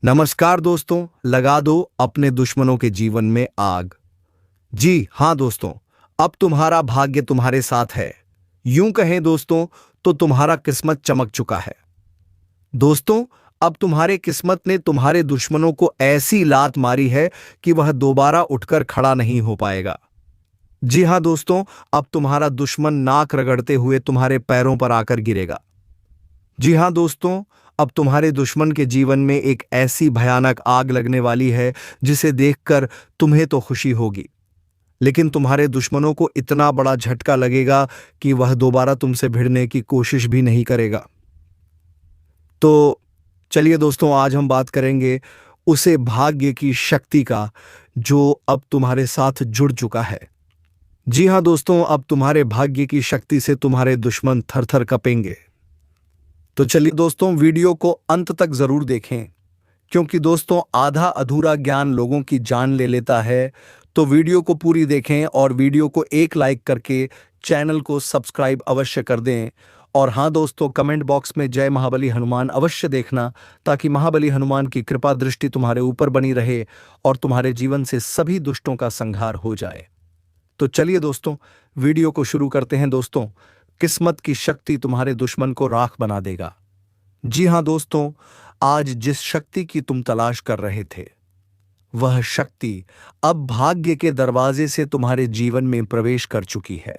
नमस्कार दोस्तों, लगा दो अपने दुश्मनों के जीवन में आग। जी हाँ दोस्तों, अब तुम्हारा भाग्य तुम्हारे साथ है। यूं कहें दोस्तों तो तुम्हारा किस्मत चमक चुका है। दोस्तों, अब तुम्हारे किस्मत ने तुम्हारे दुश्मनों को ऐसी लात मारी है कि वह दोबारा उठकर खड़ा नहीं हो पाएगा। जी हाँ दोस्तों, अब तुम्हारा दुश्मन नाक रगड़ते हुए तुम्हारे पैरों पर आकर गिरेगा। जी हाँ दोस्तों, अब तुम्हारे दुश्मन के जीवन में एक ऐसी भयानक आग लगने वाली है जिसे देखकर तुम्हें तो खुशी होगी, लेकिन तुम्हारे दुश्मनों को इतना बड़ा झटका लगेगा कि वह दोबारा तुमसे भिड़ने की कोशिश भी नहीं करेगा। तो चलिए दोस्तों, आज हम बात करेंगे उसे भाग्य की शक्ति का जो अब तुम्हारे साथ जुड़ चुका है। जी हाँ दोस्तों, अब तुम्हारे भाग्य की शक्ति से तुम्हारे दुश्मन थर-थर कांपेंगे। तो चलिए दोस्तों, वीडियो को अंत तक जरूर देखें, क्योंकि दोस्तों आधा अधूरा ज्ञान लोगों की जान ले लेता है। तो वीडियो को पूरी देखें और वीडियो को एक लाइक करके चैनल को सब्सक्राइब अवश्य कर दें। और हाँ दोस्तों, कमेंट बॉक्स में जय महाबली हनुमान अवश्य देखना, ताकि महाबली हनुमान की कृपा दृष्टि तुम्हारे ऊपर बनी रहे और तुम्हारे जीवन से सभी दुष्टों का संहार हो जाए। तो चलिए दोस्तों, वीडियो को शुरू करते हैं। दोस्तों, किस्मत की शक्ति तुम्हारे दुश्मन को राख बना देगा। जी हाँ दोस्तों, आज जिस शक्ति की तुम तलाश कर रहे थे, वह शक्ति अब भाग्य के दरवाजे से तुम्हारे जीवन में प्रवेश कर चुकी है।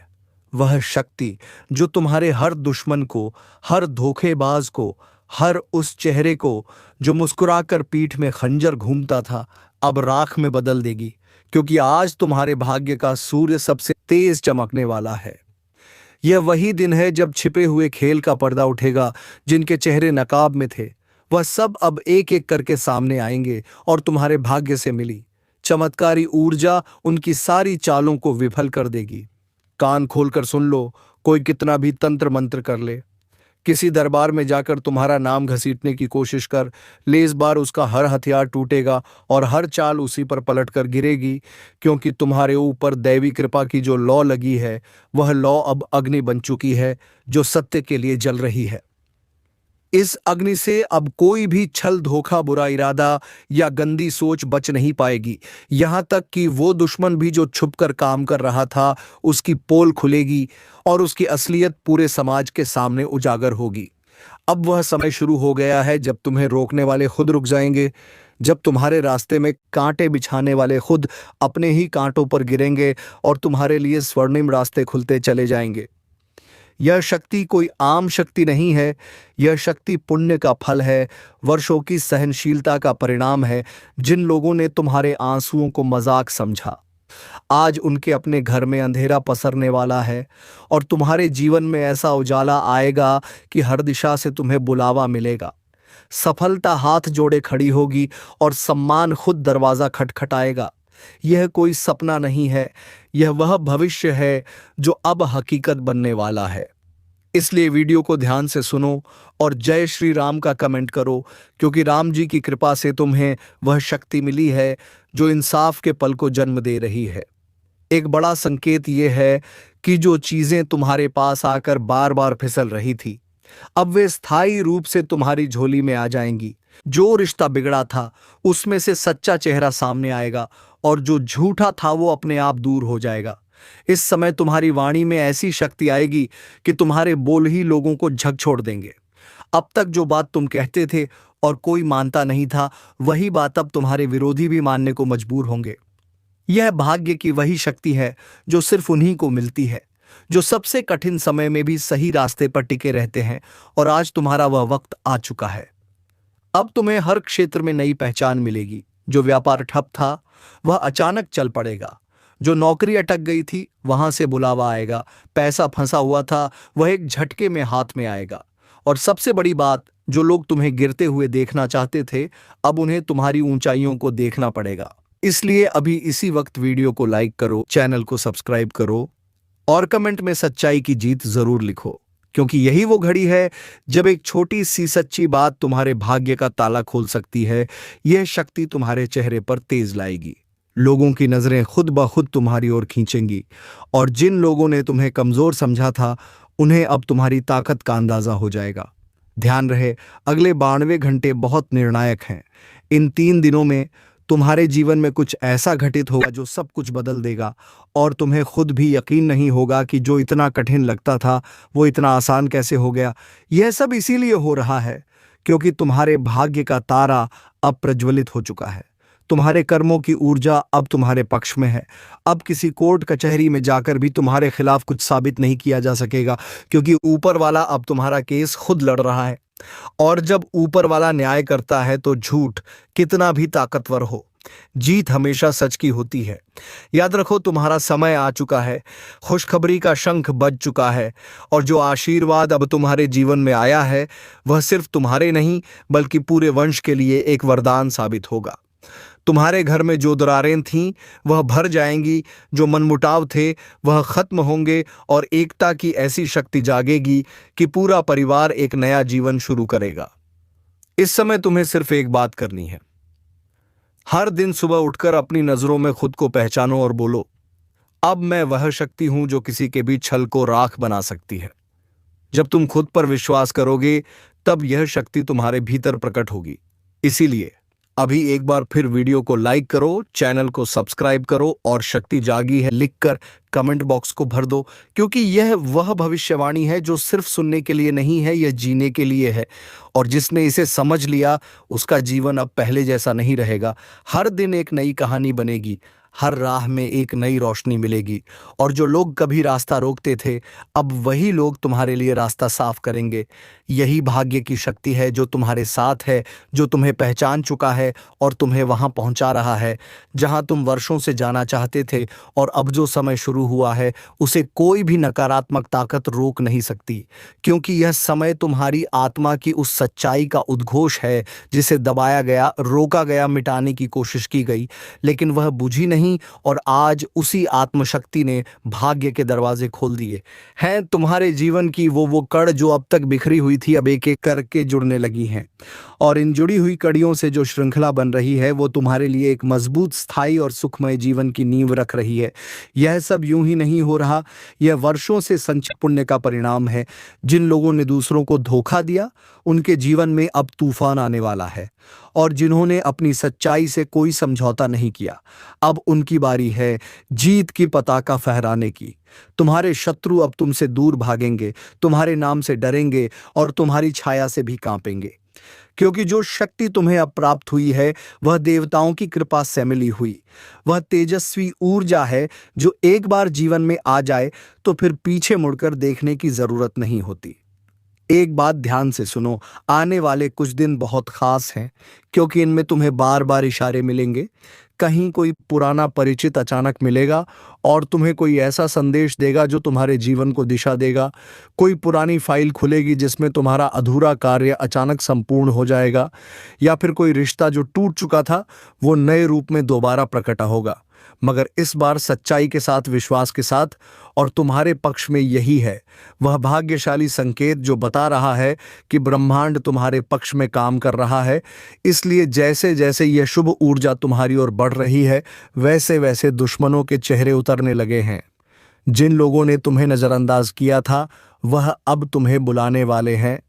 वह शक्ति जो तुम्हारे हर दुश्मन को, हर धोखेबाज को, हर उस चेहरे को जो मुस्कुराकर पीठ में खंजर घूमता था, अब राख में बदल देगी, क्योंकि आज तुम्हारे भाग्य का सूर्य सबसे तेज चमकने वाला है। यह वही दिन है जब छिपे हुए खेल का पर्दा उठेगा। जिनके चेहरे नकाब में थे, वह सब अब एक एक करके सामने आएंगे और तुम्हारे भाग्य से मिली चमत्कारी ऊर्जा उनकी सारी चालों को विफल कर देगी। कान खोलकर सुन लो, कोई कितना भी तंत्र मंत्र कर ले, किसी दरबार में जाकर तुम्हारा नाम घसीटने की कोशिश कर ले, इस बार उसका हर हथियार टूटेगा और हर चाल उसी पर पलटकर गिरेगी, क्योंकि तुम्हारे ऊपर दैवी कृपा की जो लौ लगी है, वह लौ अब अग्नि बन चुकी है जो सत्य के लिए जल रही है। इस अग्नि से अब कोई भी छल, धोखा, बुरा इरादा या गंदी सोच बच नहीं पाएगी। यहां तक कि वो दुश्मन भी जो छुपकर काम कर रहा था, उसकी पोल खुलेगी और उसकी असलियत पूरे समाज के सामने उजागर होगी। अब वह समय शुरू हो गया है जब तुम्हें रोकने वाले खुद रुक जाएंगे, जब तुम्हारे रास्ते में कांटे बिछाने वाले खुद अपने ही कांटों पर गिरेंगे और तुम्हारे लिए स्वर्णिम रास्ते खुलते चले जाएंगे। यह शक्ति कोई आम शक्ति नहीं है, यह शक्ति पुण्य का फल है, वर्षों की सहनशीलता का परिणाम है। जिन लोगों ने तुम्हारे आंसुओं को मजाक समझा, आज उनके अपने घर में अंधेरा पसरने वाला है और तुम्हारे जीवन में ऐसा उजाला आएगा कि हर दिशा से तुम्हें बुलावा मिलेगा। सफलता हाथ जोड़े खड़ी होगी और सम्मान खुद दरवाजा खटखटाएगा। यह कोई सपना नहीं है, यह वह भविष्य है जो अब हकीकत बनने वाला है। इसलिए वीडियो को ध्यान से सुनो और जय श्री राम का कमेंट करो, क्योंकि राम जी की कृपा से तुम्हें वह शक्ति मिली है जो इंसाफ के पल को जन्म दे रही है। एक बड़ा संकेत यह है कि जो चीजें तुम्हारे पास आकर बार बार फिसल रही थी, अब वे स्थायी रूप से तुम्हारी झोली में आ जाएंगी। जो रिश्ता बिगड़ा था, उसमें से सच्चा चेहरा सामने आएगा और जो झूठा था वो अपने आप दूर हो जाएगा। इस समय तुम्हारी वाणी में ऐसी शक्ति आएगी कि तुम्हारे बोल ही लोगों को झकझोर देंगे। अब तक जो बात तुम कहते थे और कोई मानता नहीं था, वही बात अब तुम्हारे विरोधी भी मानने को मजबूर होंगे। यह भाग्य की वही शक्ति है जो सिर्फ उन्हीं को मिलती है, जो सबसे कठिन समय में भी सही रास्ते पर टिके रहते हैं। और आज तुम्हारा वह वक्त आ चुका है। अब तुम्हें हर क्षेत्र में नई पहचान मिलेगी। जो व्यापार ठप था, वह अचानक चल पड़ेगा। जो नौकरी अटक गई थी, वहां से बुलावा आएगा। पैसा फंसा हुआ था, वह एक झटके में हाथ में आएगा। और सबसे बड़ी बात, जो लोग तुम्हें गिरते हुए देखना चाहते थे, अब उन्हें तुम्हारी ऊंचाइयों को देखना पड़ेगा। इसलिए अभी इसी वक्त वीडियो को लाइक करो, चैनल को सब्सक्राइब करो और कमेंट में सच्चाई की जीत जरूर लिखो, क्योंकि यही वो घड़ी है जब एक छोटी सी सच्ची बात तुम्हारे भाग्य का ताला खोल सकती है। यह शक्ति तुम्हारे चेहरे पर तेज लाएगी। लोगों की नजरें खुद ब खुद तुम्हारी ओर खींचेंगी और जिन लोगों ने तुम्हें कमजोर समझा था, उन्हें अब तुम्हारी ताकत का अंदाजा हो जाएगा। ध्यान रहे, अगले 92 घंटे बहुत निर्णायक हैं। इन 3 दिनों में तुम्हारे जीवन में कुछ ऐसा घटित होगा जो सब कुछ बदल देगा और तुम्हें खुद भी यकीन नहीं होगा कि जो इतना कठिन लगता था वो इतना आसान कैसे हो गया। यह सब इसीलिए हो रहा है क्योंकि तुम्हारे भाग्य का तारा अब प्रज्वलित हो चुका है। तुम्हारे कर्मों की ऊर्जा अब तुम्हारे पक्ष में है। अब किसी कोर्ट कचहरी में जाकर भी तुम्हारे खिलाफ कुछ साबित नहीं किया जा सकेगा क्योंकि ऊपर वाला अब तुम्हारा केस खुद लड़ रहा है। और जब ऊपर वाला न्याय करता है तो झूठ कितना भी ताकतवर हो, जीत हमेशा सच की होती है। याद रखो, तुम्हारा समय आ चुका है, खुशखबरी का शंख बज चुका है और जो आशीर्वाद अब तुम्हारे जीवन में आया है वह सिर्फ तुम्हारे नहीं बल्कि पूरे वंश के लिए एक वरदान साबित होगा। तुम्हारे घर में जो दरारें थीं वह भर जाएंगी, जो मनमुटाव थे वह खत्म होंगे और एकता की ऐसी शक्ति जागेगी कि पूरा परिवार एक नया जीवन शुरू करेगा। इस समय तुम्हें सिर्फ एक बात करनी है। हर दिन सुबह उठकर अपनी नजरों में खुद को पहचानो और बोलो, अब मैं वह शक्ति हूं जो किसी के भी छल को राख बना सकती है। जब तुम खुद पर विश्वास करोगे तब यह शक्ति तुम्हारे भीतर प्रकट होगी। इसीलिए अभी एक बार फिर वीडियो को लाइक करो, चैनल को सब्सक्राइब करो और शक्ति जागी है लिखकर कमेंट बॉक्स को भर दो, क्योंकि यह वह भविष्यवाणी है जो सिर्फ सुनने के लिए नहीं है, यह जीने के लिए है। और जिसने इसे समझ लिया उसका जीवन अब पहले जैसा नहीं रहेगा। हर दिन एक नई कहानी बनेगी, हर राह में एक नई रोशनी मिलेगी और जो लोग कभी रास्ता रोकते थे अब वही लोग तुम्हारे लिए रास्ता साफ करेंगे। यही भाग्य की शक्ति है जो तुम्हारे साथ है, जो तुम्हें पहचान चुका है और तुम्हें वहां पहुंचा रहा है जहां तुम वर्षों से जाना चाहते थे। और अब जो समय शुरू हुआ है उसे कोई भी नकारात्मक ताकत रोक नहीं सकती, क्योंकि यह समय तुम्हारी आत्मा की उस सच्चाई का उद्घोष है जिसे दबाया गया, रोका गया, मिटाने की कोशिश की गई, लेकिन वह बुझी नहीं। और आज उसी आत्मशक्ति ने भाग्य के दरवाजे खोल दिए हैं। तुम्हारे जीवन की वो कड़ जो अब तक बिखरी हुई थी अब एक एक करके जुड़ने लगी हैं और इन जुड़ी हुई कड़ियों से जो श्रृंखला बन रही है वो तुम्हारे लिए एक मजबूत, स्थायी और सुखमय जीवन की नींव रख रही है। यह सब यूं ही नहीं हो रहा, यह वर्षों से संचित पुण्य का परिणाम है। जिन लोगों ने दूसरों को धोखा दिया उनके जीवन में अब तूफान आने वाला है और जिन्होंने अपनी सच्चाई से कोई समझौता नहीं किया अब उनकी बारी है जीत की पताका फहराने की। तुम्हारे शत्रु अब तुमसे दूर भागेंगे, तुम्हारे नाम से डरेंगे और तुम्हारी छाया से भी कांपेंगे, क्योंकि जो शक्ति तुम्हें अब प्राप्त हुई है वह देवताओं की कृपा से मिली हुई, वह तेजस्वी ऊर्जा है जो एक बार जीवन में आ जाए तो फिर पीछे मुड़कर देखने की जरूरत नहीं होती। एक बात ध्यान से सुनो, आने वाले कुछ दिन बहुत खास हैं क्योंकि इनमें तुम्हें बार बार इशारे मिलेंगे। कहीं कोई पुराना परिचित अचानक मिलेगा और तुम्हें कोई ऐसा संदेश देगा जो तुम्हारे जीवन को दिशा देगा। कोई पुरानी फाइल खुलेगी जिसमें तुम्हारा अधूरा कार्य अचानक संपूर्ण हो जाएगा, या फिर कोई रिश्ता जो टूट चुका था वो नए रूप में दोबारा प्रकट होगा, मगर इस बार सच्चाई के साथ, विश्वास के साथ। और तुम्हारे पक्ष में यही है वह भाग्यशाली संकेत जो बता रहा है कि ब्रह्मांड तुम्हारे पक्ष में काम कर रहा है। इसलिए जैसे जैसे यह शुभ ऊर्जा तुम्हारी ओर बढ़ रही है वैसे वैसे दुश्मनों के चेहरे उतरने लगे हैं। जिन लोगों ने तुम्हें नजरअंदाज किया था वह अब तुम्हें बुलाने वाले हैं।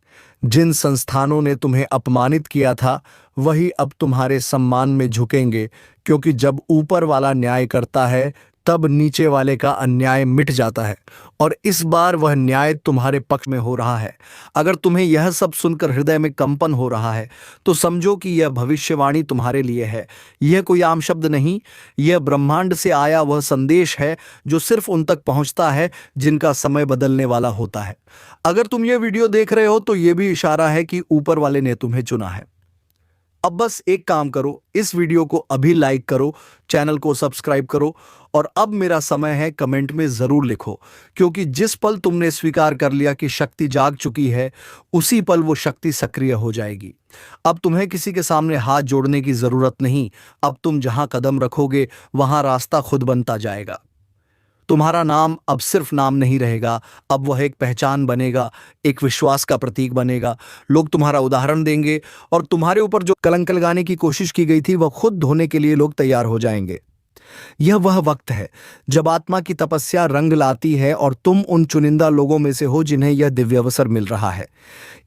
जिन संस्थानों ने तुम्हें अपमानित किया था वही अब तुम्हारे सम्मान में झुकेंगे, क्योंकि जब ऊपर वाला न्याय करता है तब नीचे वाले का अन्याय मिट जाता है और इस बार वह न्याय तुम्हारे पक्ष में हो रहा है। अगर तुम्हें यह सब सुनकर हृदय में कंपन हो रहा है तो समझो कि यह भविष्यवाणी तुम्हारे लिए है। यह कोई आम शब्द नहीं, यह ब्रह्मांड से आया वह संदेश है जो सिर्फ उन तक पहुंचता है जिनका समय बदलने वाला होता है। अगर तुम यह वीडियो देख रहे हो तो यह भी इशारा है कि ऊपर वाले ने तुम्हें चुना है। अब बस एक काम करो, इस वीडियो को अभी लाइक करो, चैनल को सब्सक्राइब करो और अब मेरा समय है कमेंट में जरूर लिखो, क्योंकि जिस पल तुमने स्वीकार कर लिया कि शक्ति जाग चुकी है उसी पल वो शक्ति सक्रिय हो जाएगी। अब तुम्हें किसी के सामने हाथ जोड़ने की जरूरत नहीं। अब तुम जहां कदम रखोगे वहां रास्ता खुद बनता जाएगा। तुम्हारा नाम अब सिर्फ नाम नहीं रहेगा, अब वह एक पहचान बनेगा, एक विश्वास का प्रतीक बनेगा। लोग तुम्हारा उदाहरण देंगे और तुम्हारे ऊपर जो कलंक लगाने की कोशिश की गई थी वह खुद धोने के लिए लोग तैयार हो जाएंगे। यह वह वक्त है जब आत्मा की तपस्या रंग लाती है और तुम उन चुनिंदा लोगों में से हो जिन्हें यह दिव्य अवसर मिल रहा है।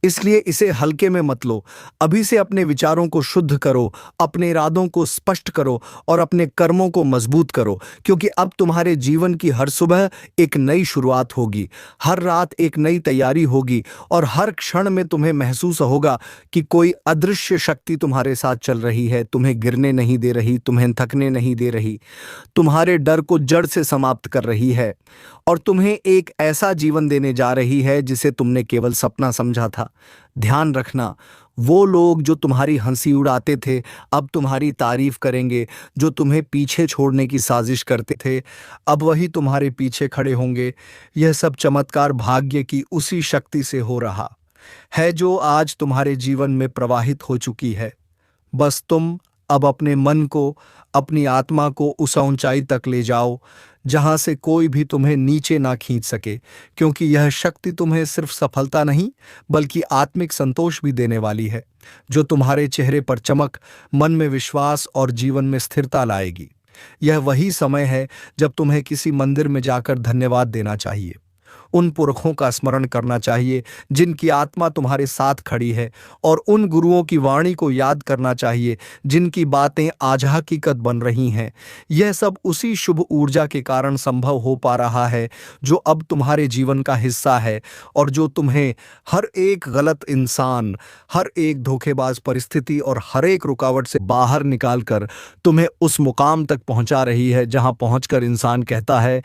इसलिए इसे हल्के में मत लो। अभी से अपने विचारों को शुद्ध करो, अपने इरादों को स्पष्ट करो और अपने कर्मों को मजबूत करो, क्योंकि अब तुम्हारे जीवन की हर सुबह एक नई शुरुआत होगी, हर रात एक नई तैयारी होगी और हर क्षण में तुम्हें महसूस होगा कि कोई अदृश्य शक्ति तुम्हारे साथ चल रही है, तुम्हें गिरने नहीं दे रही, तुम्हें थकने नहीं दे रही, तुम्हारे डर को जड़ से समाप्त कर रही है और तुम्हें एक ऐसा जीवन देने जा रही है जिसे तुमने केवल सपना समझा था। ध्यान रखना, वो लोग जो तुम्हारी हंसी उड़ाते थे अब तुम्हारी तारीफ करेंगे, जो तुम्हें पीछे छोड़ने की साजिश करते थे अब वही तुम्हारे पीछे खड़े होंगे। यह सब चमत्कार भाग्य की उसी शक्ति से हो रहा है जो आज तुम्हारे जीवन में प्रवाहित हो चुकी है। बस तुम अब अपने मन को, अपनी आत्मा को उस ऊंचाई तक ले जाओ जहां से कोई भी तुम्हें नीचे ना खींच सके, क्योंकि यह शक्ति तुम्हें सिर्फ सफलता नहीं बल्कि आत्मिक संतोष भी देने वाली है, जो तुम्हारे चेहरे पर चमक, मन में विश्वास और जीवन में स्थिरता लाएगी। यह वही समय है जब तुम्हें किसी मंदिर में जाकर धन्यवाद देना चाहिए, उन पुरखों का स्मरण करना चाहिए जिनकी आत्मा तुम्हारे साथ खड़ी है और उन गुरुओं की वाणी को याद करना चाहिए जिनकी बातें आज हकीकत बन रही हैं। यह सब उसी शुभ ऊर्जा के कारण संभव हो पा रहा है जो अब तुम्हारे जीवन का हिस्सा है और जो तुम्हें हर एक गलत इंसान, हर एक धोखेबाज परिस्थिति और हर एक रुकावट से बाहर निकालकर तुम्हें उस मुकाम तक पहुंचा रही है जहां पहुंचकर इंसान कहता है,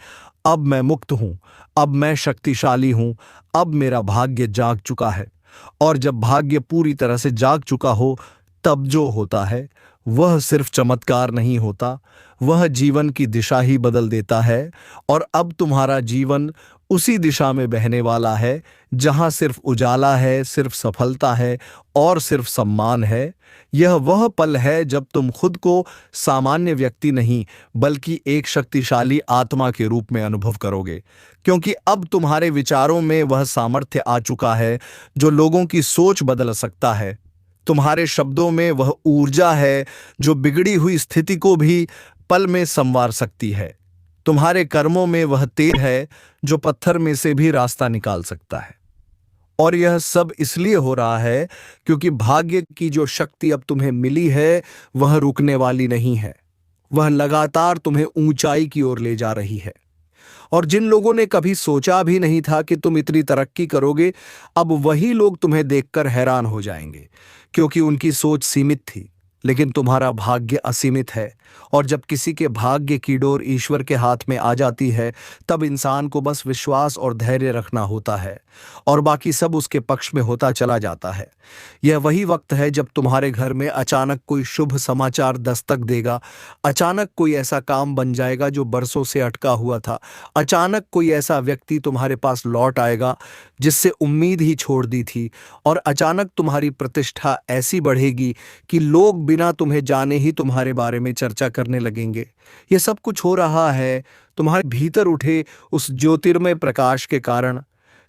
अब मैं मुक्त हूं, अब मैं शक्तिशाली हूं, अब मेरा भाग्य जाग चुका है। और जब भाग्य पूरी तरह से जाग चुका हो तब जो होता है वह सिर्फ चमत्कार नहीं होता, वह जीवन की दिशा ही बदल देता है और अब तुम्हारा जीवन उसी दिशा में बहने वाला है जहां सिर्फ उजाला है, सिर्फ सफलता है और सिर्फ सम्मान है। यह वह पल है जब तुम खुद को सामान्य व्यक्ति नहीं बल्कि एक शक्तिशाली आत्मा के रूप में अनुभव करोगे, क्योंकि अब तुम्हारे विचारों में वह सामर्थ्य आ चुका है जो लोगों की सोच बदल सकता है। तुम्हारे शब्दों में वह ऊर्जा है जो बिगड़ी हुई स्थिति को भी पल में संवार सकती है। तुम्हारे कर्मों में वह तेज है जो पत्थर में से भी रास्ता निकाल सकता है। और यह सब इसलिए हो रहा है क्योंकि भाग्य की जो शक्ति अब तुम्हें मिली है वह रुकने वाली नहीं है, वह लगातार तुम्हें ऊंचाई की ओर ले जा रही है। और जिन लोगों ने कभी सोचा भी नहीं था कि तुम इतनी तरक्की करोगे, अब वही लोग तुम्हें देखकर हैरान हो जाएंगे, क्योंकि उनकी सोच सीमित थी, लेकिन तुम्हारा भाग्य असीमित है। और जब किसी के भाग्य की डोर ईश्वर के हाथ में आ जाती है तब इंसान को बस विश्वास और धैर्य रखना होता है और बाकी सब उसके पक्ष में होता चला जाता है। यह वही वक्त है जब तुम्हारे घर में अचानक कोई शुभ समाचार दस्तक देगा, अचानक कोई ऐसा काम बन जाएगा जो बरसों से अटका हुआ था, अचानक कोई ऐसा व्यक्ति तुम्हारे पास लौट आएगा जिससे उम्मीद ही छोड़ दी थी, और अचानक तुम्हारी प्रतिष्ठा ऐसी बढ़ेगी कि लोग बिना तुम्हें जाने ही तुम्हारे बारे में चर्चा करने लगेंगे। यह सब कुछ हो रहा है तुम्हारे भीतर उठे उस ज्योतिर्मय प्रकाश के कारण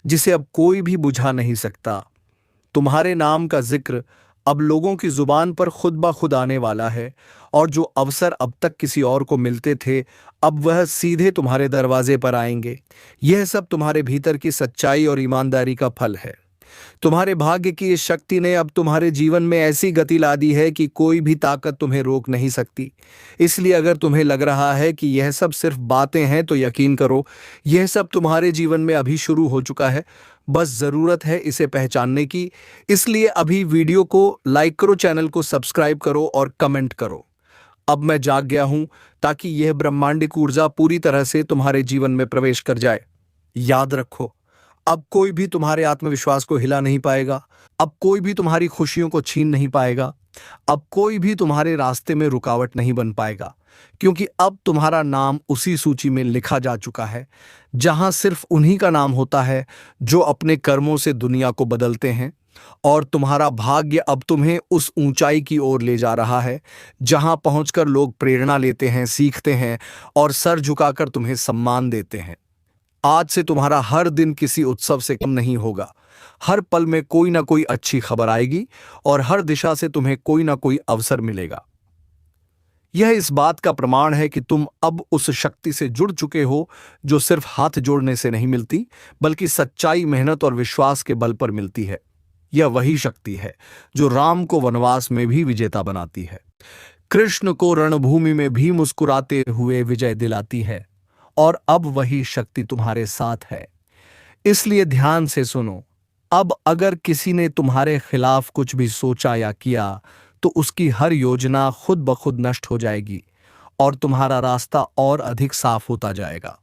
जिसे अब कोई भी बुझा नहीं सकता। तुम्हारे नाम का जिक्र अब लोगों की जुबान पर खुद ब खुद आने वाला है और जो अवसर अब तक किसी और को मिलते थे अब वह सीधे तुम्हारे दरवाजे पर आएंगे। यह सब तुम्हारे भीतर की सच्चाई और ईमानदारी का फल है। तुम्हारे भाग्य की इस शक्ति ने अब तुम्हारे जीवन में ऐसी गति ला दी है कि कोई भी ताकत तुम्हें रोक नहीं सकती। इसलिए अगर तुम्हें लग रहा है कि यह सब सिर्फ बातें हैं तो यकीन करो, यह सब तुम्हारे जीवन में अभी शुरू हो चुका है। बस जरूरत है इसे पहचानने की। इसलिए अभी वीडियो को लाइक करो, चैनल को सब्सक्राइब करो और कमेंट करो। अब मैं जाग गया हूं ताकि यह ब्रह्मांडिक ऊर्जा पूरी तरह से तुम्हारे जीवन में प्रवेश कर जाए। याद रखो, अब कोई भी तुम्हारे आत्मविश्वास को हिला नहीं पाएगा, अब कोई भी तुम्हारी खुशियों को छीन नहीं पाएगा, अब कोई भी तुम्हारे रास्ते में रुकावट नहीं बन पाएगा, क्योंकि अब तुम्हारा नाम उसी सूची में लिखा जा चुका है जहां सिर्फ उन्हीं का नाम होता है जो अपने कर्मों से दुनिया को बदलते हैं। और तुम्हारा भाग्य अब तुम्हें उस ऊंचाई की ओर ले जा रहा है जहां पहुंचकर लोग प्रेरणा लेते हैं, सीखते हैं और सर झुकाकर तुम्हें सम्मान देते हैं। आज से तुम्हारा हर दिन किसी उत्सव से कम नहीं होगा। हर पल में कोई ना कोई अच्छी खबर आएगी और हर दिशा से तुम्हें कोई ना कोई अवसर मिलेगा। यह इस बात का प्रमाण है कि तुम अब उस शक्ति से जुड़ चुके हो जो सिर्फ हाथ जोड़ने से नहीं मिलती, बल्कि सच्चाई, मेहनत और विश्वास के बल पर मिलती है। यह वही शक्ति है जो राम को वनवास में भी विजेता बनाती है, कृष्ण को रणभूमि में भी मुस्कुराते हुए विजय दिलाती है, और अब वही शक्ति तुम्हारे साथ है। इसलिए ध्यान से सुनो। अब अगर किसी ने तुम्हारे खिलाफ कुछ भी सोचा या किया, तो उसकी हर योजना खुद ब खुद नष्ट हो जाएगी और तुम्हारा रास्ता और अधिक साफ होता जाएगा।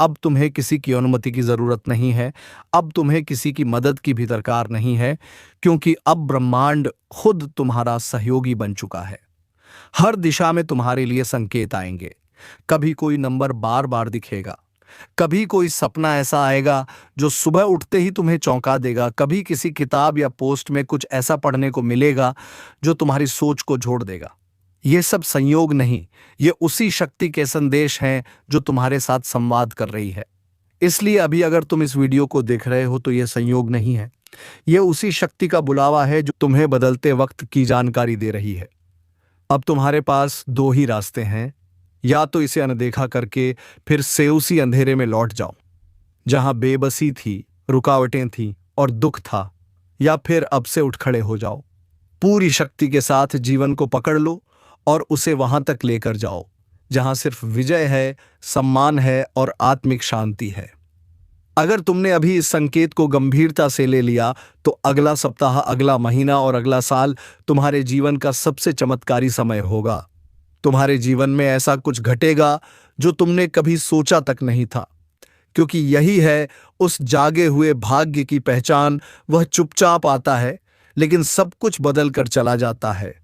अब तुम्हें किसी की अनुमति की जरूरत नहीं है, अब तुम्हें किसी की मदद की भी दरकार नहीं है, क्योंकि अब ब्रह्मांड खुद तुम्हारा सहयोगी बन चुका है। हर दिशा में तुम्हारे लिए संकेत आएंगे। कभी कोई नंबर बार बार दिखेगा, कभी कोई सपना ऐसा आएगा जो सुबह उठते ही तुम्हें चौंका देगा, कभी किसी किताब या पोस्ट में कुछ ऐसा पढ़ने को मिलेगा जो तुम्हारी सोच को जोड़ देगा। ये सब संयोग नहीं, ये उसी शक्ति के संदेश हैं जो तुम्हारे साथ संवाद कर रही है। इसलिए अभी अगर तुम इस वीडियो को देख रहे हो तो यह संयोग नहीं है, यह उसी शक्ति का बुलावा है जो तुम्हें बदलते वक्त की जानकारी दे रही है। अब तुम्हारे पास दो ही रास्ते हैं, या तो इसे अनदेखा करके फिर से उसी अंधेरे में लौट जाओ जहां बेबसी थी, रुकावटें थीं और दुख था, या फिर अब से उठ खड़े हो जाओ। पूरी शक्ति के साथ जीवन को पकड़ लो और उसे वहां तक लेकर जाओ जहां सिर्फ विजय है, सम्मान है और आत्मिक शांति है। अगर तुमने अभी इस संकेत को गंभीरता से ले लिया, तो अगला सप्ताह, अगला महीना और अगला साल तुम्हारे जीवन का सबसे चमत्कारी समय होगा। तुम्हारे जीवन में ऐसा कुछ घटेगा जो तुमने कभी सोचा तक नहीं था, क्योंकि यही है उस जागे हुए भाग्य की पहचान। वह चुपचाप आता है, लेकिन सब कुछ बदल कर चला जाता है।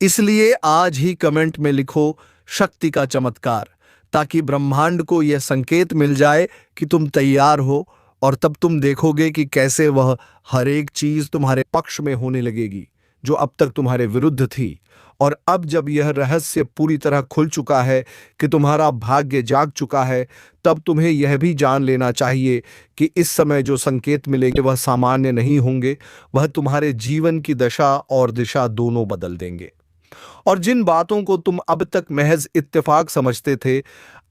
इसलिए आज ही कमेंट में लिखो शक्ति का चमत्कार, ताकि ब्रह्मांड को यह संकेत मिल जाए कि तुम तैयार हो, और तब तुम देखोगे कि कैसे वह हर एक चीज तुम्हारे पक्ष में होने लगेगी जो अब तक तुम्हारे विरुद्ध थी। और अब जब यह रहस्य पूरी तरह खुल चुका है कि तुम्हारा भाग्य जाग चुका है, तब तुम्हें यह भी जान लेना चाहिए कि इस समय जो संकेत मिलेंगे वह सामान्य नहीं होंगे, वह तुम्हारे जीवन की दशा और दिशा दोनों बदल देंगे। और जिन बातों को तुम अब तक महज इत्तेफाक समझते थे,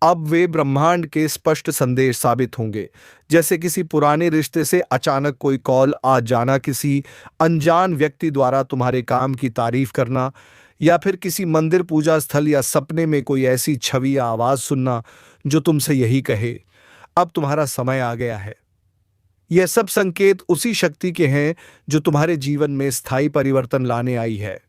अब वे ब्रह्मांड के स्पष्ट संदेश साबित होंगे। जैसे किसी पुराने रिश्ते से अचानक कोई कॉल आ जाना, किसी अनजान व्यक्ति द्वारा तुम्हारे काम की तारीफ करना, या फिर किसी मंदिर, पूजा स्थल या सपने में कोई ऐसी छवि या आवाज सुनना जो तुमसे यही कहे, अब तुम्हारा समय आ गया है। यह सब संकेत उसी शक्ति के हैं जो तुम्हारे जीवन में स्थायी परिवर्तन लाने आई है।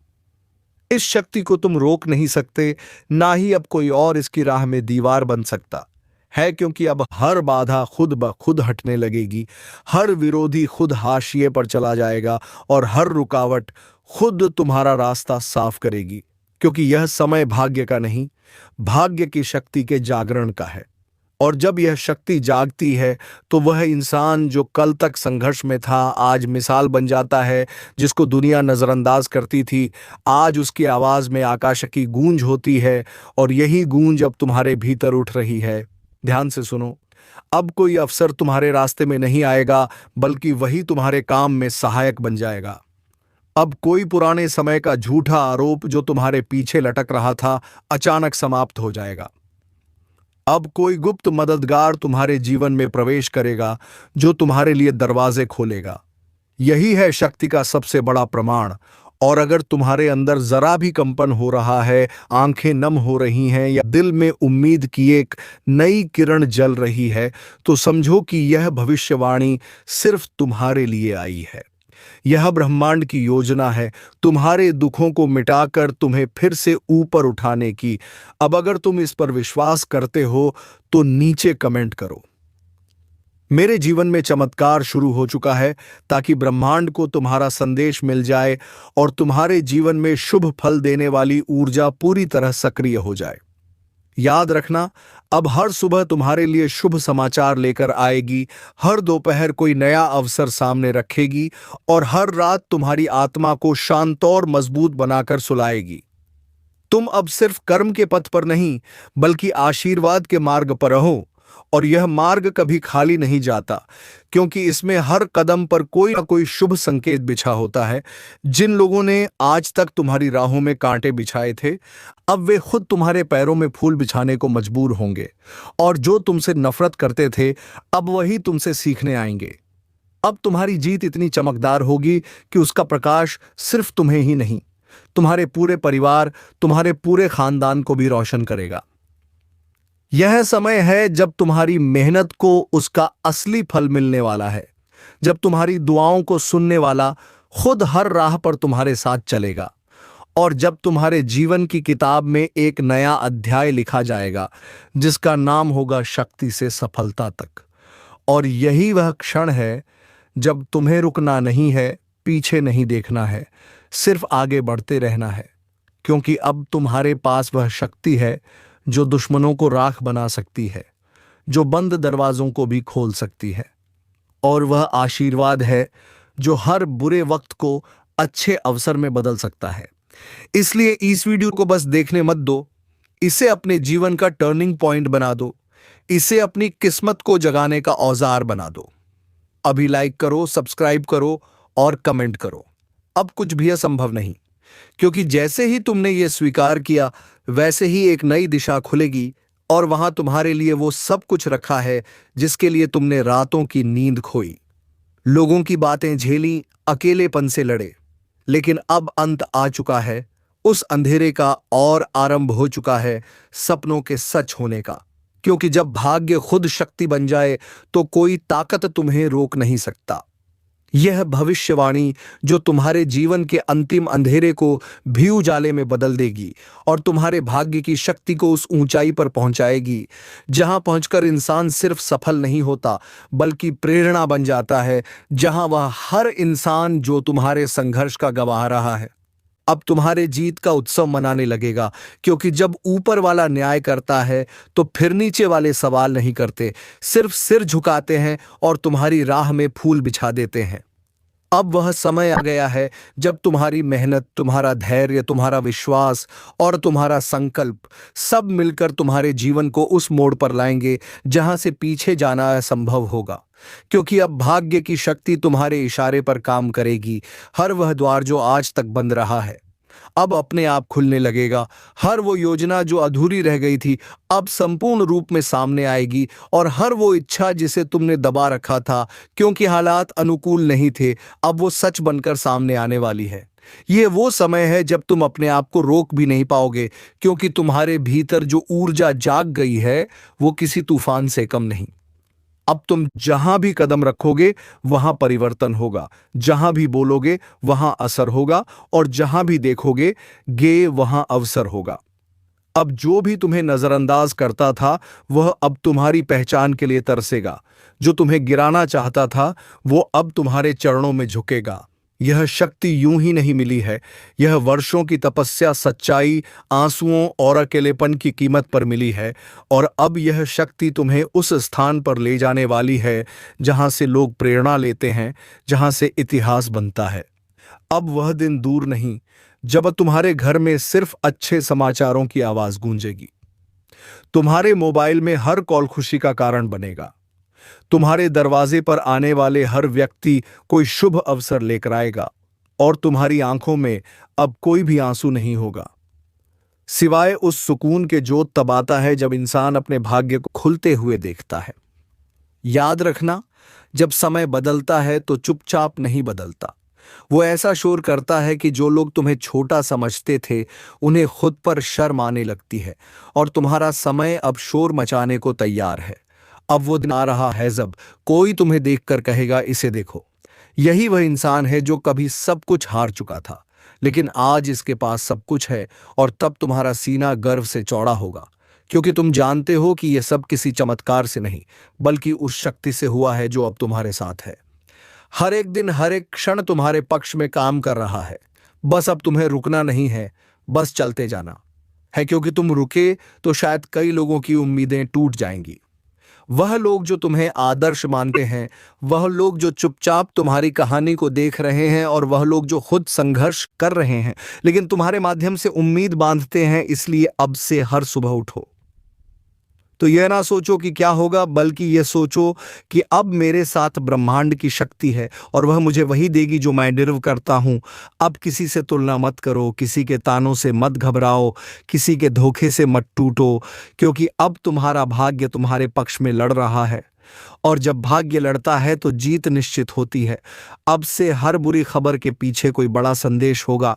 इस शक्ति को तुम रोक नहीं सकते, ना ही अब कोई और इसकी राह में दीवार बन सकता है, क्योंकि अब हर बाधा खुद ब खुद हटने लगेगी, हर विरोधी खुद हाशिए पर चला जाएगा और हर रुकावट खुद तुम्हारा रास्ता साफ करेगी, क्योंकि यह समय भाग्य का नहीं, भाग्य की शक्ति के जागरण का है। और जब यह शक्ति जागती है तो वह इंसान जो कल तक संघर्ष में था आज मिसाल बन जाता है। जिसको दुनिया नजरअंदाज करती थी, आज उसकी आवाज में आकाश की गूंज होती है, और यही गूंज अब तुम्हारे भीतर उठ रही है। ध्यान से सुनो, अब कोई अवसर तुम्हारे रास्ते में नहीं आएगा, बल्कि वही तुम्हारे काम में सहायक बन जाएगा। अब कोई पुराने समय का झूठा आरोप जो तुम्हारे पीछे लटक रहा था, अचानक समाप्त हो जाएगा। अब कोई गुप्त मददगार तुम्हारे जीवन में प्रवेश करेगा जो तुम्हारे लिए दरवाजे खोलेगा। यही है शक्ति का सबसे बड़ा प्रमाण। और अगर तुम्हारे अंदर जरा भी कंपन हो रहा है, आंखें नम हो रही हैं, या दिल में उम्मीद की एक नई किरण जल रही है, तो समझो कि यह भविष्यवाणी सिर्फ तुम्हारे लिए आई है। यह ब्रह्मांड की योजना है तुम्हारे दुखों को मिटाकर तुम्हें फिर से ऊपर उठाने की। अब अगर तुम इस पर विश्वास करते हो तो नीचे कमेंट करो, मेरे जीवन में चमत्कार शुरू हो चुका है, ताकि ब्रह्मांड को तुम्हारा संदेश मिल जाए और तुम्हारे जीवन में शुभ फल देने वाली ऊर्जा पूरी तरह सक्रिय हो जाए। याद रखना, अब हर सुबह तुम्हारे लिए शुभ समाचार लेकर आएगी, हर दोपहर कोई नया अवसर सामने रखेगी, और हर रात तुम्हारी आत्मा को शांत और मजबूत बनाकर सुलाएगी। तुम अब सिर्फ कर्म के पथ पर नहीं, बल्कि आशीर्वाद के मार्ग पर रहो, और यह मार्ग कभी खाली नहीं जाता, क्योंकि इसमें हर कदम पर कोई ना कोई शुभ संकेत बिछा होता है। जिन लोगों ने आज तक तुम्हारी राहों में कांटे बिछाए थे, अब वे खुद तुम्हारे पैरों में फूल बिछाने को मजबूर होंगे। और जो तुमसे नफरत करते थे, अब वही तुमसे सीखने आएंगे। अब तुम्हारी जीत इतनी चमकदार होगी कि उसका प्रकाश सिर्फ तुम्हें ही नहीं, तुम्हारे पूरे परिवार, तुम्हारे पूरे खानदान को भी रोशन करेगा। यह समय है जब तुम्हारी मेहनत को उसका असली फल मिलने वाला है, जब तुम्हारी दुआओं को सुनने वाला खुद हर राह पर तुम्हारे साथ चलेगा, और जब तुम्हारे जीवन की किताब में एक नया अध्याय लिखा जाएगा जिसका नाम होगा शक्ति से सफलता तक। और यही वह क्षण है जब तुम्हें रुकना नहीं है, पीछे नहीं देखना है, सिर्फ आगे बढ़ते रहना है, क्योंकि अब तुम्हारे पास वह शक्ति है जो दुश्मनों को राख बना सकती है, जो बंद दरवाजों को भी खोल सकती है, और वह आशीर्वाद है जो हर बुरे वक्त को अच्छे अवसर में बदल सकता है। इसलिए इस वीडियो को बस देखने मत दो, इसे अपने जीवन का टर्निंग पॉइंट बना दो, इसे अपनी किस्मत को जगाने का औजार बना दो। अभी लाइक करो, सब्सक्राइब करो और कमेंट करो। अब कुछ भी असंभव नहीं, क्योंकि जैसे ही तुमने ये स्वीकार किया, वैसे ही एक नई दिशा खुलेगी, और वहां तुम्हारे लिए वो सब कुछ रखा है जिसके लिए तुमने रातों की नींद खोई, लोगों की बातें झेली, अकेलेपन से लड़े। लेकिन अब अंत आ चुका है उस अंधेरे का, और आरंभ हो चुका है सपनों के सच होने का। क्योंकि जब भाग्य खुद शक्ति बन जाए तो कोई ताकत तुम्हें रोक नहीं सकता। यह भविष्यवाणी जो तुम्हारे जीवन के अंतिम अंधेरे को भी उजाले में बदल देगी, और तुम्हारे भाग्य की शक्ति को उस ऊंचाई पर पहुंचाएगी जहां पहुंचकर इंसान सिर्फ सफल नहीं होता, बल्कि प्रेरणा बन जाता है। जहां वह हर इंसान जो तुम्हारे संघर्ष का गवाह रहा है, अब तुम्हारे जीत का उत्सव मनाने लगेगा। क्योंकि जब ऊपर वाला न्याय करता है तो फिर नीचे वाले सवाल नहीं करते, सिर्फ सिर झुकाते हैं और तुम्हारी राह में फूल बिछा देते हैं। अब वह समय आ गया है जब तुम्हारी मेहनत, तुम्हारा धैर्य, तुम्हारा विश्वास और तुम्हारा संकल्प सब मिलकर तुम्हारे जीवन को उस मोड़ पर लाएंगे जहां से पीछे जाना असंभव होगा। क्योंकि अब भाग्य की शक्ति तुम्हारे इशारे पर काम करेगी। हर वह द्वार जो आज तक बंद रहा है, अब अपने आप खुलने लगेगा। हर वो योजना जो अधूरी रह गई थी, अब संपूर्ण रूप में सामने आएगी। और हर वो इच्छा जिसे तुमने दबा रखा था क्योंकि हालात अनुकूल नहीं थे, अब वो सच बनकर सामने आने वाली है। ये वो समय है जब तुम अपने आप को रोक भी नहीं पाओगे, क्योंकि तुम्हारे भीतर जो ऊर्जा जाग गई है वो किसी तूफान से कम नहीं। अब तुम जहां भी कदम रखोगे वहां परिवर्तन होगा, जहां भी बोलोगे वहां असर होगा, और जहां भी देखोगे गे वहां अवसर होगा। अब जो भी तुम्हें नजरअंदाज करता था वह अब तुम्हारी पहचान के लिए तरसेगा। जो तुम्हें गिराना चाहता था वो अब तुम्हारे चरणों में झुकेगा। यह शक्ति यूं ही नहीं मिली है, यह वर्षों की तपस्या, सच्चाई, आंसुओं और अकेलेपन की कीमत पर मिली है। और अब यह शक्ति तुम्हें उस स्थान पर ले जाने वाली है जहां से लोग प्रेरणा लेते हैं, जहां से इतिहास बनता है। अब वह दिन दूर नहीं जब तुम्हारे घर में सिर्फ अच्छे समाचारों की आवाज गूंजेगी। तुम्हारे मोबाइल में हर कॉल खुशी का कारण बनेगा। तुम्हारे दरवाजे पर आने वाले हर व्यक्ति कोई शुभ अवसर लेकर आएगा, और तुम्हारी आंखों में अब कोई भी आंसू नहीं होगा, सिवाय उस सुकून के जो तब आता है जब इंसान अपने भाग्य को खुलते हुए देखता है। याद रखना, जब समय बदलता है तो चुपचाप नहीं बदलता, वो ऐसा शोर करता है कि जो लोग तुम्हें छोटा समझते थे उन्हें खुद पर शर्म आने लगती है, और तुम्हारा समय अब शोर मचाने को तैयार है। अब वो दिन आ रहा है जब कोई तुम्हें देखकर कहेगा, इसे देखो, यही वह इंसान है जो कभी सब कुछ हार चुका था, लेकिन आज इसके पास सब कुछ है। और तब तुम्हारा सीना गर्व से चौड़ा होगा, क्योंकि तुम जानते हो कि यह सब किसी चमत्कार से नहीं, बल्कि उस शक्ति से हुआ है जो अब तुम्हारे साथ है। हर एक दिन, हर एक क्षण तुम्हारे पक्ष में काम कर रहा है। बस अब तुम्हें रुकना नहीं है, बस चलते जाना है, क्योंकि तुम रुके तो शायद कई लोगों की उम्मीदें टूट जाएंगी। वह लोग जो तुम्हें आदर्श मानते हैं, वह लोग जो चुपचाप तुम्हारी कहानी को देख रहे हैं, और वह लोग जो खुद संघर्ष कर रहे हैं लेकिन तुम्हारे माध्यम से उम्मीद बांधते हैं। इसलिए अब से हर सुबह उठो, तो यह ना सोचो कि क्या होगा, बल्कि यह सोचो कि अब मेरे साथ ब्रह्मांड की शक्ति है और वह मुझे वही देगी जो मैं डिजर्व करता हूं। अब किसी से तुलना मत करो, किसी के तानों से मत घबराओ, किसी के धोखे से मत टूटो, क्योंकि अब तुम्हारा भाग्य तुम्हारे पक्ष में लड़ रहा है। और जब भाग्य लड़ता है तो जीत निश्चित होती है। अब से हर बुरी खबर के पीछे कोई बड़ा संदेश होगा,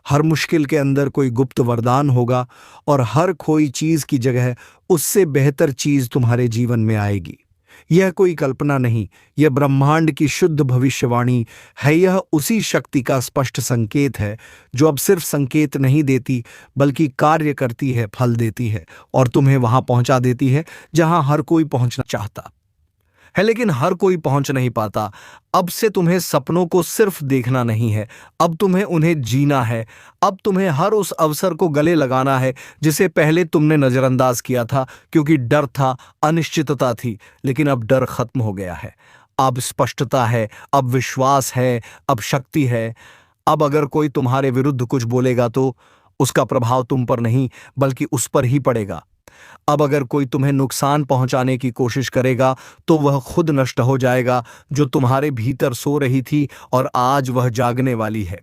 हर मुश्किल के अंदर कोई गुप्त वरदान होगा और हर खोई चीज की जगह उससे बेहतर चीज तुम्हारे जीवन में आएगी। यह कोई कल्पना नहीं, यह ब्रह्मांड की शुद्ध भविष्यवाणी है। यह उसी शक्ति का स्पष्ट संकेत है जो अब सिर्फ संकेत नहीं देती बल्कि कार्य करती है, फल देती है और तुम्हें वहां पहुंचा देती है जहां हर कोई पहुंचना चाहता है लेकिन हर कोई पहुंच नहीं पाता। अब से तुम्हें सपनों को सिर्फ देखना नहीं है, अब तुम्हें उन्हें जीना है। अब तुम्हें हर उस अवसर को गले लगाना है जिसे पहले तुमने नजरअंदाज किया था, क्योंकि डर था, अनिश्चितता थी, लेकिन अब डर खत्म हो गया है। अब स्पष्टता है, अब विश्वास है, अब शक्ति है। अब अगर कोई तुम्हारे विरुद्ध कुछ बोलेगा तो उसका प्रभाव तुम पर नहीं बल्कि उस पर ही पड़ेगा। अब अगर कोई तुम्हें नुकसान पहुंचाने की कोशिश करेगा तो वह खुद नष्ट हो जाएगा, जो तुम्हारे भीतर सो रही थी और आज वह जागने वाली है।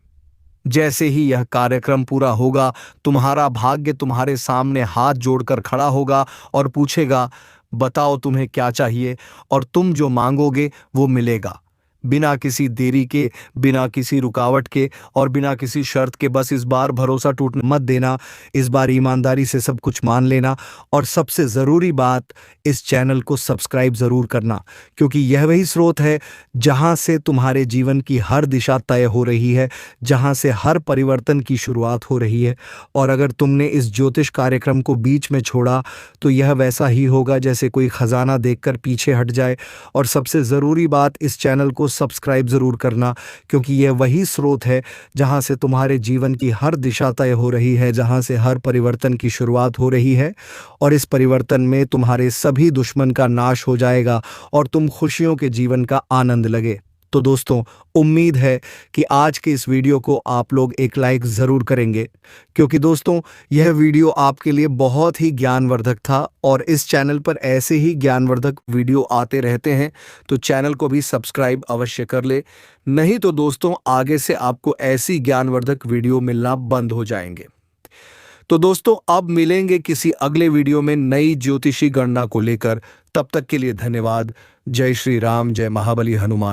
जैसे ही यह कार्यक्रम पूरा होगा, तुम्हारा भाग्य तुम्हारे सामने हाथ जोड़कर खड़ा होगा और पूछेगा, बताओ तुम्हें क्या चाहिए, और तुम जो मांगोगे वो मिलेगा, बिना किसी देरी के, बिना किसी रुकावट के और बिना किसी शर्त के। बस इस बार भरोसा टूटने मत देना, इस बार ईमानदारी से सब कुछ मान लेना और सबसे ज़रूरी बात, इस चैनल को सब्सक्राइब ज़रूर करना, क्योंकि यह वही स्रोत है जहां से तुम्हारे जीवन की हर दिशा तय हो रही है, जहां से हर परिवर्तन की शुरुआत हो रही है। और अगर तुमने इस ज्योतिष कार्यक्रम को बीच में छोड़ा तो यह वैसा ही होगा जैसे कोई खजाना देखकर पीछे हट जाए। और सबसे ज़रूरी बात, इस चैनल को सब्सक्राइब ज़रूर करना, क्योंकि यह वही स्रोत है जहां से तुम्हारे जीवन की हर दिशा तय हो रही है, जहां से हर परिवर्तन की शुरुआत हो रही है। और इस परिवर्तन में तुम्हारे सभी दुश्मन का नाश हो जाएगा और तुम खुशियों के जीवन का आनंद लगे। तो दोस्तों, उम्मीद है कि आज के इस वीडियो को आप लोग एक लाइक ज़रूर करेंगे, क्योंकि दोस्तों यह वीडियो आपके लिए बहुत ही ज्ञानवर्धक था और इस चैनल पर ऐसे ही ज्ञानवर्धक वीडियो आते रहते हैं। तो चैनल को भी सब्सक्राइब अवश्य कर ले, नहीं तो दोस्तों आगे से आपको ऐसी ज्ञानवर्धक वीडियो मिलना बंद हो जाएंगे। तो दोस्तों अब मिलेंगे किसी अगले वीडियो में नई ज्योतिषी गणना को लेकर। तब तक के लिए धन्यवाद। जय श्री राम, जय महाबली हनुमान।